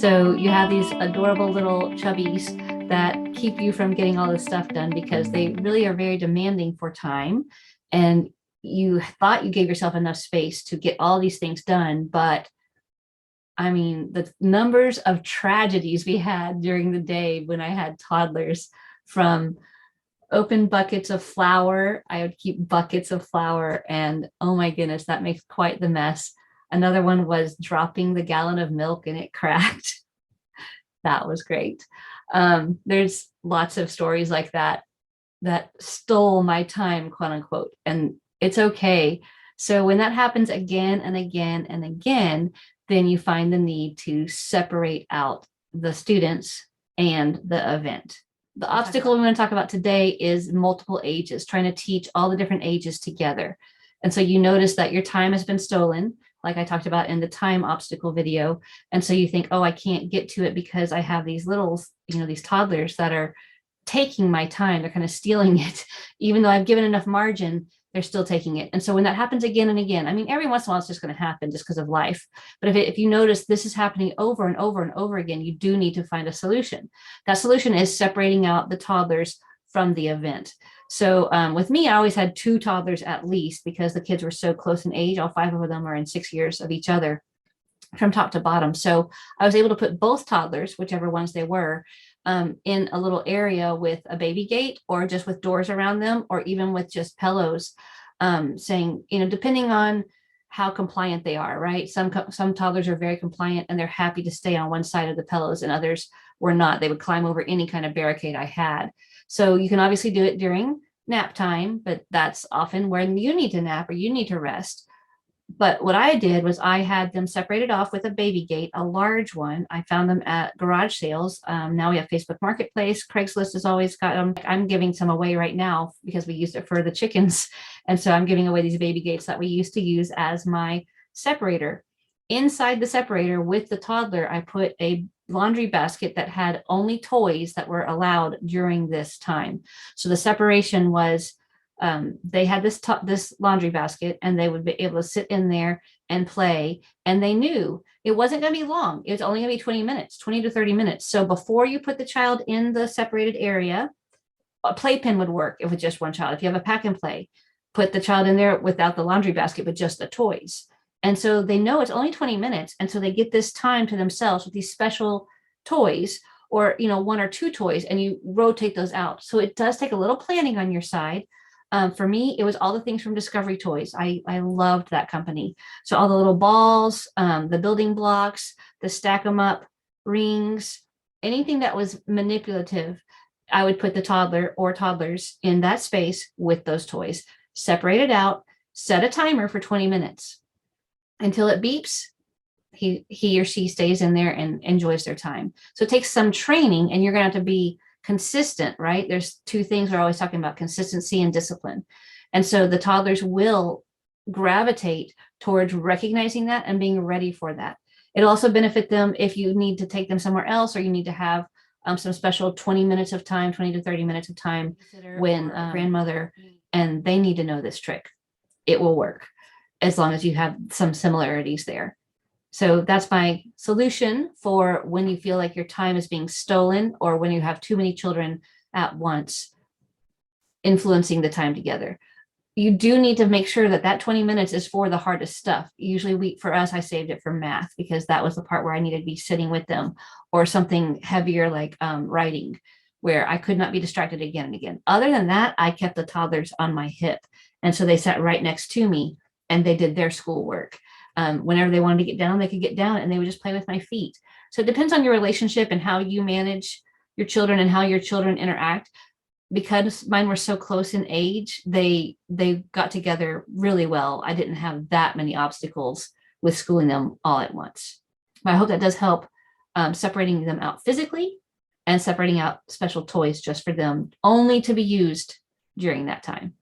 So you have these adorable little chubbies that keep you from getting all this stuff done because they really are very demanding for time. And you thought you gave yourself enough space to get all these things done. But I mean, the numbers of tragedies we had during the day when I had toddlers, from open buckets of flour. I would keep buckets of flour, and oh my goodness, that makes quite the mess. Another one was dropping the gallon of milk and it cracked. That was great. There's lots of stories like that that stole my time, quote unquote, and it's okay. So when that happens again and again and again, then you find the need to separate out the students and the event. The obstacle we want to talk about today is multiple ages, trying to teach all the different ages together. And so you notice that your time has been stolen, like I talked about in the time obstacle video. And so you think, oh, I can't get to it because I have these littles, these toddlers that are taking my time. They're kind of stealing it. Even though I've given enough margin, they're still taking it. And so when that happens again and again, I mean, every once in a while it's just going to happen just because of life. But if you notice this is happening over and over and over again, you do need to find a solution. That solution is separating out the toddlers from the event. So with me, I always had 2 toddlers at least because the kids were so close in age. All 5 of them are in 6 years of each other from top to bottom. So I was able to put both toddlers, whichever ones they were, in a little area with a baby gate or just with doors around them, or even with just pillows, saying, depending on how compliant they are, right? Some toddlers are very compliant and they're happy to stay on one side of the pillows, and others were not. They would climb over any kind of barricade I had. So you can obviously do it during nap time, but that's often when you need to nap or you need to rest. But what I did was I had them separated off with a baby gate, a large one. I found them at garage sales. Now we have Facebook Marketplace. Craigslist has always got them. I'm giving some away right now because we used it for the chickens. And so I'm giving away these baby gates that we used to use as my separator. Inside the separator with the toddler, I put a laundry basket that had only toys that were allowed during this time. So the separation was, they had this laundry basket, and they would be able to sit in there and play. And they knew it wasn't going to be long. It was only going to be 20 minutes, 20 to 30 minutes. So before you put the child in the separated area, a playpen would work if it's just one child. If you have a pack and play, put the child in there without the laundry basket, but just the toys. And so they know it's only 20 minutes. And so they get this time to themselves with these special toys, or, 1 or 2 toys, and you rotate those out. So it does take a little planning on your side. For me, it was all the things from Discovery Toys. I loved that company. So all the little balls, the building blocks, the stack them up rings, anything that was manipulative, I would put the toddler or toddlers in that space with those toys, separate it out, set a timer for 20 minutes. Until it beeps, he or she stays in there and enjoys their time. So it takes some training, and you're going to have to be consistent, right? There's 2 things we're always talking about: consistency and discipline. And so the toddlers will gravitate towards recognizing that and being ready for that. It'll also benefit them if you need to take them somewhere else, or you need to have some special 20 minutes of time, 20 to 30 minutes of time when grandmother, and they need to know this trick. It will work as long as you have some similarities there. So that's my solution for when you feel like your time is being stolen, or when you have too many children at once influencing the time together. You do need to make sure that that 20 minutes is for the hardest stuff. Usually for us, I saved it for math because that was the part where I needed to be sitting with them, or something heavier like writing, where I could not be distracted again and again. Other than that, I kept the toddlers on my hip. And so they sat right next to me and they did their schoolwork. Whenever they wanted to get down, they could get down, and they would just play with my feet. So it depends on your relationship and how you manage your children and how your children interact. Because mine were so close in age, they got together really well. I didn't have that many obstacles with schooling them all at once. But I hope that does help, separating them out physically and separating out special toys just for them, only to be used during that time.